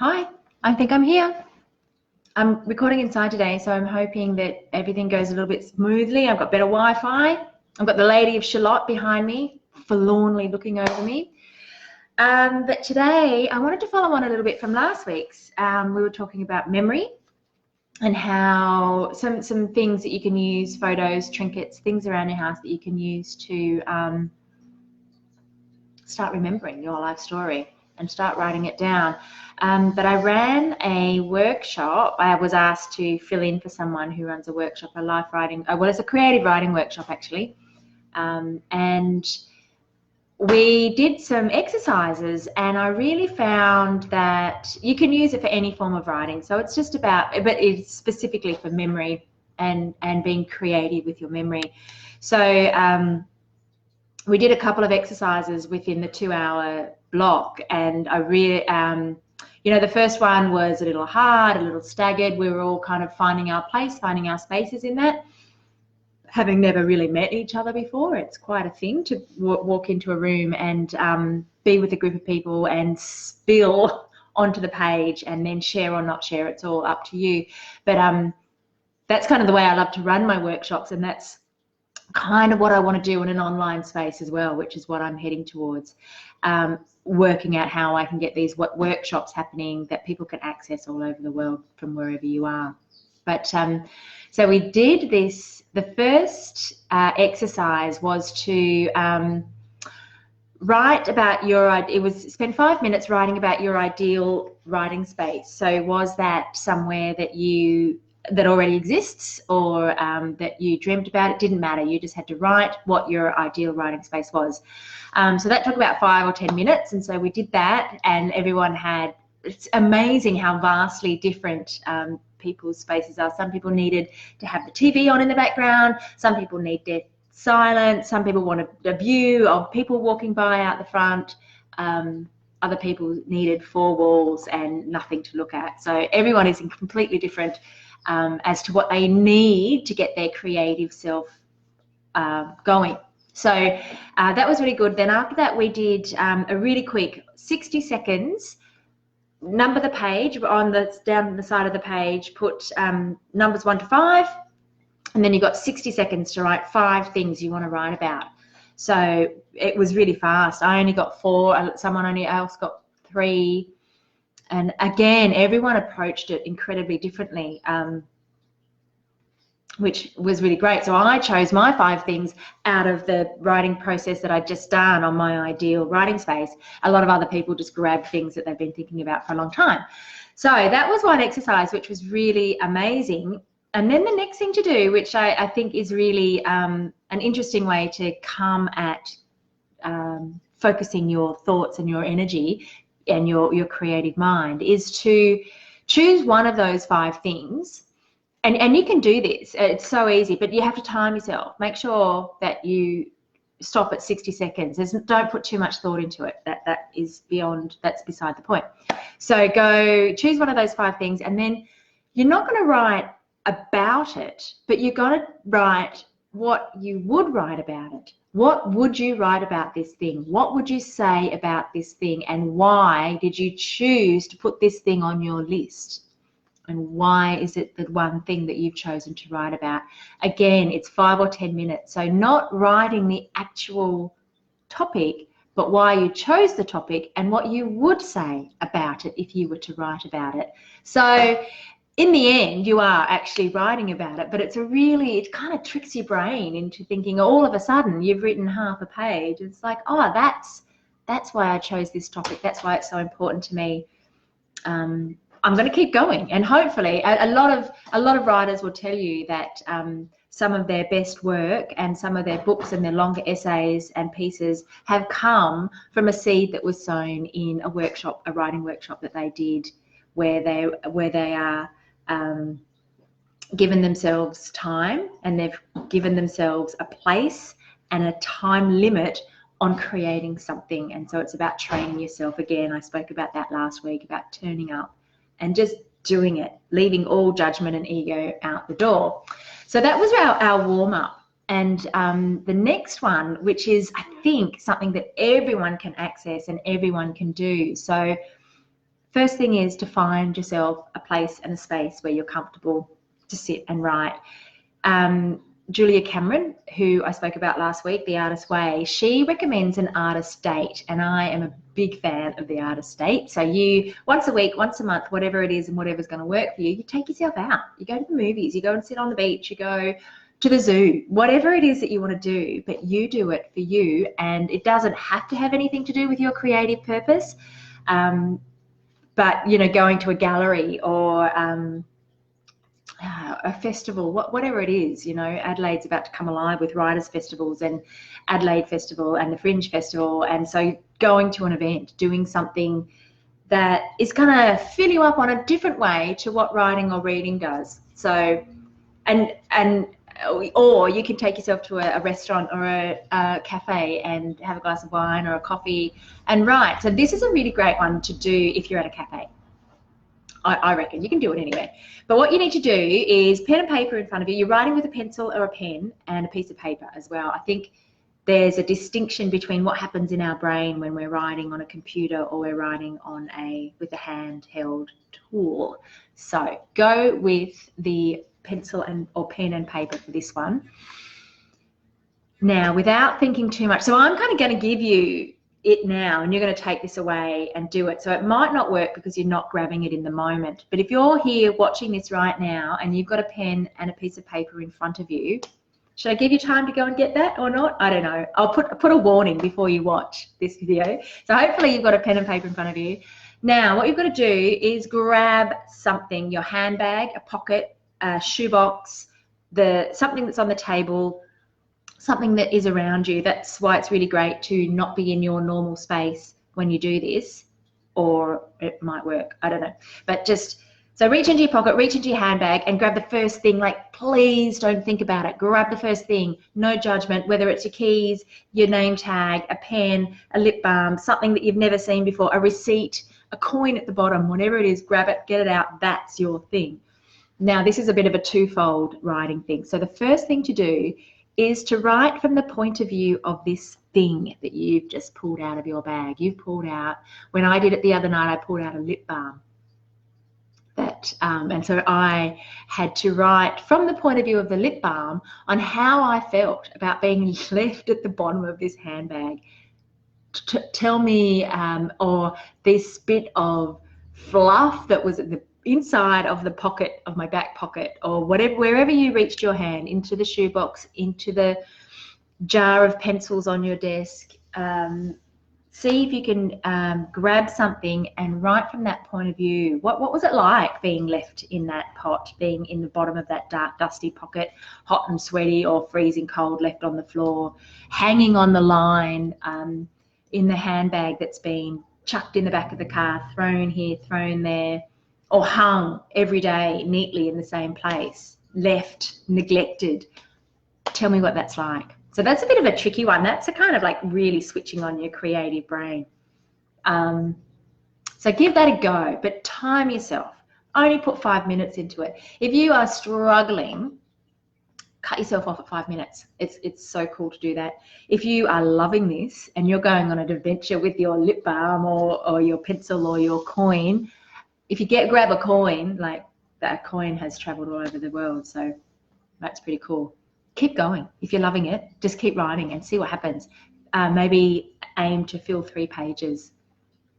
Hi, I think I'm here. I'm recording inside today, so I'm hoping that everything goes a little bit smoothly. I've got better Wi-Fi. I've got the Lady of Shalott behind me, forlornly looking over me. But today, I wanted to follow on a little bit from last week's. We were talking about memory and how some things that you can use, photos, trinkets, things around your house that you can use to start remembering your life story and start writing it down. But I ran a workshop. I was asked to fill in for someone who runs a workshop, a life writing, well, it's a creative writing workshop actually. And we did some exercises, and I really found that you can use it for any form of writing. So it's just about, but it's specifically for memory and being creative with your memory. So we did a couple of exercises within the 2-hour block, and I really, the first one was a little hard, a little staggered. We were all kind of finding our place, finding our spaces in that. Having never really met each other before, it's quite a thing to walk into a room and be with a group of people and spill onto the page and then share or not share. It's all up to you. But that's kind of the way I love to run my workshops, and that's kind of what I want to do in an online space as well, which is what I'm heading towards, working out how I can get these workshops happening that people can access all over the world from wherever you are. But so we did this. The first exercise was to write about spend 5 minutes writing about your ideal writing space. So was that somewhere that already exists, or that you dreamt about? It didn't matter. You just had to write what your ideal writing space was. So that took about 5 or 10 minutes. And so we did that, and everyone it's amazing how vastly different people's spaces are. Some people needed to have the TV on in the background. Some people need dead silence. Some people wanted a view of people walking by out the front. Other people needed 4 walls and nothing to look at. So everyone is in completely different as to what they need to get their creative self going. So that was really good. Then after that, we did a really quick 60 seconds, number the page down the side of the page, put numbers 1 to 5, and then you got 60 seconds to write 5 things you want to write about. So it was really fast. I only got 4, someone else got 3. And again, everyone approached it incredibly differently, which was really great. So I chose my 5 things out of the writing process that I'd just done on my ideal writing space. A lot of other people just grabbed things that they've been thinking about for a long time. So that was one exercise, which was really amazing. And then the next thing to do, which I think is really an interesting way to come at focusing your thoughts and your energy and your creative mind, is to choose one of those 5 things. And you can do this. It's so easy, but you have to time yourself. Make sure that you stop at 60 seconds. Don't put too much thought into it. That's beside the point. So go choose one of those 5 things, and then you're not going to write about it, but you're going to write what you would write about it. What would you write about this thing? What would you say about this thing? And why did you choose to put this thing on your list? And why is it the one thing that you've chosen to write about? Again, it's 5 or 10 minutes. So not writing the actual topic, but why you chose the topic and what you would say about it if you were to write about it. So in the end, you are actually writing about it, but it kind of tricks your brain into thinking all of a sudden you've written half a page. It's like, oh, that's why I chose this topic. That's why it's so important to me. I'm going to keep going, and hopefully a lot of writers will tell you that some of their best work and some of their books and their longer essays and pieces have come from a seed that was sown in a writing workshop that they did, where they are given themselves time, and they've given themselves a place and a time limit on creating something. And so it's about training yourself. Again, I spoke about that last week, about turning up and just doing it, leaving all judgment and ego out the door. So that was our warm-up. And the next one, which is, I think, something that everyone can access and everyone can do. So First thing is to find yourself a place and a space where you're comfortable to sit and write. Julia Cameron, who I spoke about last week, The Artist's Way, she recommends an artist date, and I am a big fan of the artist date. So you, once a week, once a month, whatever it is and whatever's going to work for you, you take yourself out. You go to the movies, you go and sit on the beach, you go to the zoo, whatever it is that you want to do, but you do it for you, and it doesn't have to have anything to do with your creative purpose. But, you know, going to a gallery or a festival, whatever it is, you know, Adelaide's about to come alive with writers' festivals and Adelaide Festival and the Fringe Festival. And so going to an event, doing something that is going to fill you up on a different way to what writing or reading does. So, or you can take yourself to a restaurant or a cafe and have a glass of wine or a coffee and write. So this is a really great one to do if you're at a cafe. I reckon you can do it anywhere. But what you need to do is pen and paper in front of you. You're writing with a pencil or a pen and a piece of paper as well. I think there's a distinction between what happens in our brain when we're writing on a computer or we're writing on with a handheld tool. So go with the pencil or pen and paper for this one. Now, without thinking too much, so I'm kind of going to give you it now and you're going to take this away and do it. So it might not work because you're not grabbing it in the moment, but if you're here watching this right now and you've got a pen and a piece of paper in front of you, should I give you time to go and get that or not? I don't know. I'll put a warning before you watch this video. So hopefully you've got a pen and paper in front of you. Now what you've got to do is grab something, your handbag, a pocket, a shoebox, something that's on the table, something that is around you. That's why it's really great to not be in your normal space when you do this, or it might work, I don't know. But just, so reach into your pocket, reach into your handbag and grab the first thing. Like, please don't think about it. Grab the first thing, no judgment, whether it's your keys, your name tag, a pen, a lip balm, something that you've never seen before, a receipt, a coin at the bottom, whatever it is, grab it, get it out, that's your thing. Now, this is a bit of a twofold writing thing. So the first thing to do is to write from the point of view of this thing that you've just pulled out of your bag. You've pulled out, when I did it the other night, I pulled out a lip balm. And so I had to write from the point of view of the lip balm on how I felt about being left at the bottom of this handbag. Tell me, or this bit of fluff that was at the inside of the pocket of my back pocket, or whatever, wherever you reached your hand, into the shoebox, into the jar of pencils on your desk. See if you can grab something and write from that point of view. What was it like being left in that pot, being in the bottom of that dark, dusty pocket, hot and sweaty or freezing cold, left on the floor, hanging on the line, in the handbag that's been chucked in the back of the car, thrown here, thrown there, or hung every day neatly in the same place, left, neglected. Tell me what that's like. So that's a bit of a tricky one. That's a kind of like really switching on your creative brain. So give that a go, but time yourself. Only put 5 minutes into it. If you are struggling, cut yourself off at 5 minutes. It's so cool to do that. If you are loving this and you're going on an adventure with your lip balm or your pencil or your coin, if you grab a coin, like that coin has traveled all over the world, so that's pretty cool. Keep going. If you're loving it, just keep writing and see what happens. Maybe aim to fill 3 pages.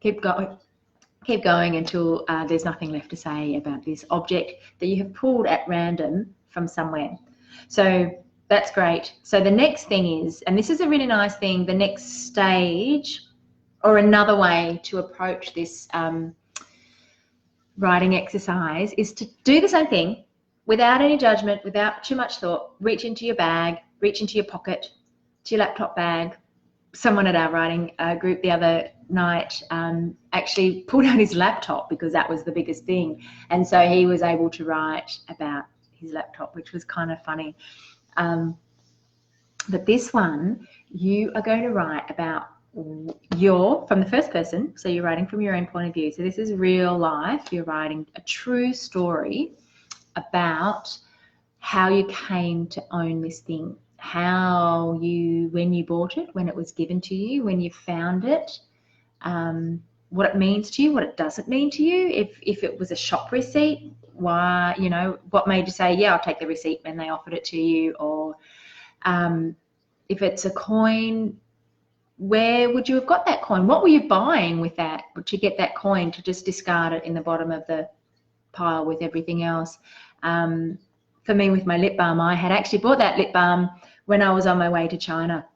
Keep going until there's nothing left to say about this object that you have pulled at random from somewhere. So that's great. So the next thing is, and this is a really nice thing, the next stage or another way to approach this writing exercise is to do the same thing without any judgment, without too much thought. Reach into your bag, reach into your pocket, to your laptop bag. Someone at our writing group the other night actually pulled out his laptop because that was the biggest thing, and so he was able to write about his laptop, which was kind of funny. But this one, you are going to write about from the first person, so you're writing from your own point of view. So this is real life. You're writing a true story about how you came to own this thing, when you bought it, when it was given to you, when you found it, what it means to you, what it doesn't mean to you. If it was a shop receipt, why, you know, what made you say, yeah, I'll take the receipt when they offered it to you? Or if it's a coin, where would you have got that coin? What were you buying with that to get that coin to just discard it in the bottom of the pile with everything else? For me, with my lip balm, I had actually bought that lip balm when I was on my way to China.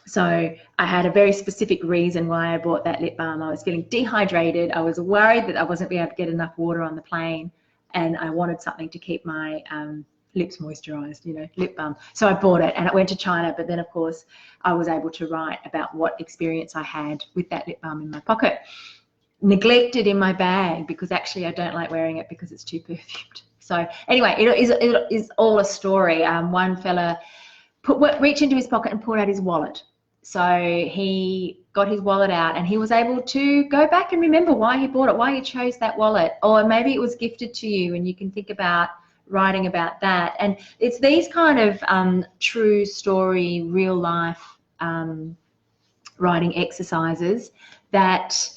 So I had a very specific reason why I bought that lip balm. I was feeling dehydrated. I was worried that I wasn't going to be able to get enough water on the plane, and I wanted something to keep my lips moisturized, you know, lip balm. So I bought it, and it went to China. But then, of course, I was able to write about what experience I had with that lip balm in my pocket. Neglected in my bag because actually I don't like wearing it because it's too perfumed. So anyway, it is all a story. One fella reached into his pocket and pulled out his wallet. So he got his wallet out, and he was able to go back and remember why he bought it, why he chose that wallet. Or maybe it was gifted to you, and you can think about writing about that. And it's these kind of true story, real life writing exercises that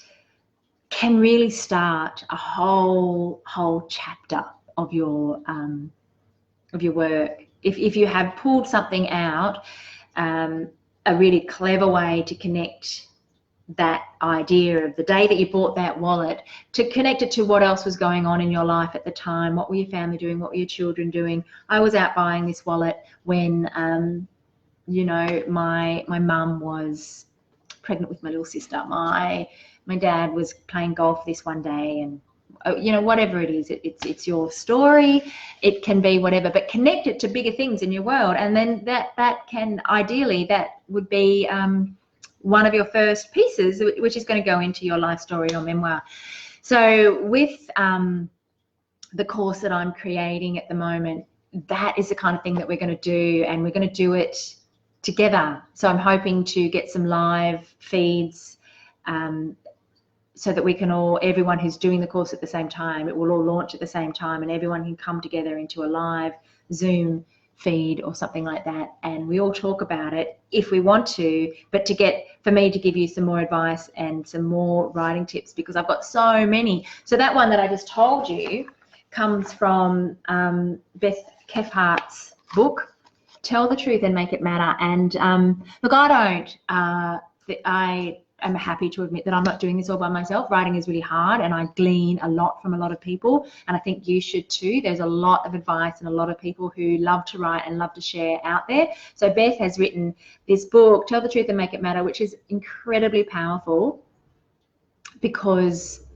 can really start a whole chapter of your work. If you have pulled something out, a really clever way to connect that idea of the day that you bought that wallet, to connect it to what else was going on in your life at the time. What were your family doing? What were your children doing? I was out buying this wallet when, you know, my mum was pregnant with my little sister. My dad was playing golf this one day, and you know, whatever it is, it's your story. It can be whatever, but connect it to bigger things in your world, and then that can, ideally, that would be one of your first pieces, which is going to go into your life story or memoir. So with the course that I'm creating at the moment, that is the kind of thing that we're going to do, and we're going to do it together. So I'm hoping to get some live feeds so that we can all, everyone who's doing the course at the same time, it will all launch at the same time, and everyone can come together into a live Zoom feed or something like that, and we all talk about it if we want to, but for me to give you some more advice and some more writing tips, because I've got so many. So that one that I just told you comes from Beth Kephardt's book, Tell the Truth and Make It Matter. And look, I'm happy to admit that I'm not doing this all by myself. Writing is really hard, and I glean a lot from a lot of people, and I think you should too. There's a lot of advice and a lot of people who love to write and love to share out there. So Beth has written this book, Tell the Truth and Make It Matter, which is incredibly powerful because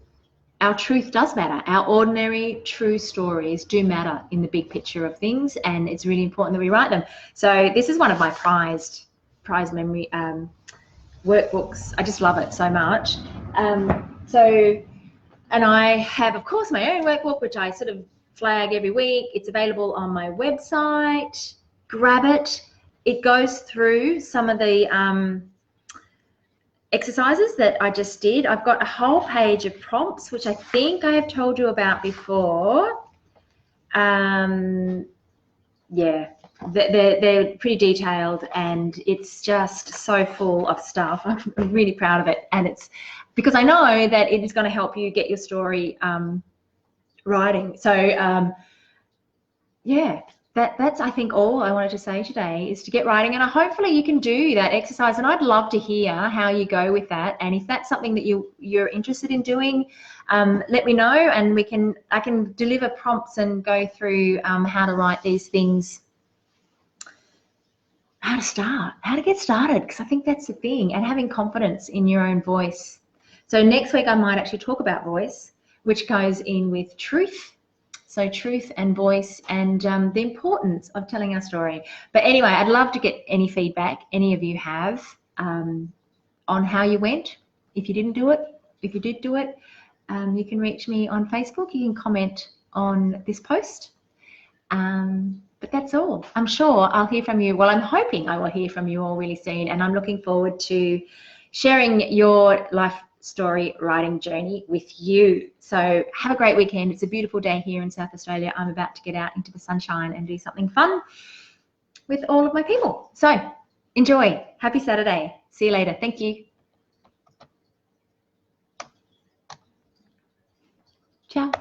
our truth does matter. Our ordinary true stories do matter in the big picture of things, and it's really important that we write them. So this is one of my prized memory workbooks. I just love it so much. And I have, of course, my own workbook, which I sort of flag every week. It's available on my website. Grab it. It goes through some of the exercises that I just did. I've got a whole page of prompts, which I think I have told you about before. Yeah. They're pretty detailed, and it's just so full of stuff. I'm really proud of it, and it's because I know that it is going to help you get your story writing. So yeah, that's I think all I wanted to say today is to get writing, and hopefully you can do that exercise, and I'd love to hear how you go with that. And if that's something that you're interested in doing, let me know, and I can deliver prompts and go through how to write these things. How to start, how to get started, because I think that's the thing, and having confidence in your own voice. So next week I might actually talk about voice, which goes in with truth. So truth and voice, and the importance of telling our story. But anyway, I'd love to get any feedback any of you have on how you went. If you didn't do it, if you did do it, you can reach me on Facebook. You can comment on this post. But that's all. I'm sure I'll hear from you. Well, I'm hoping I will hear from you all really soon, and I'm looking forward to sharing your life story writing journey with you. So have a great weekend. It's a beautiful day here in South Australia. I'm about to get out into the sunshine and do something fun with all of my people. So enjoy. Happy Saturday. See you later. Thank you. Ciao.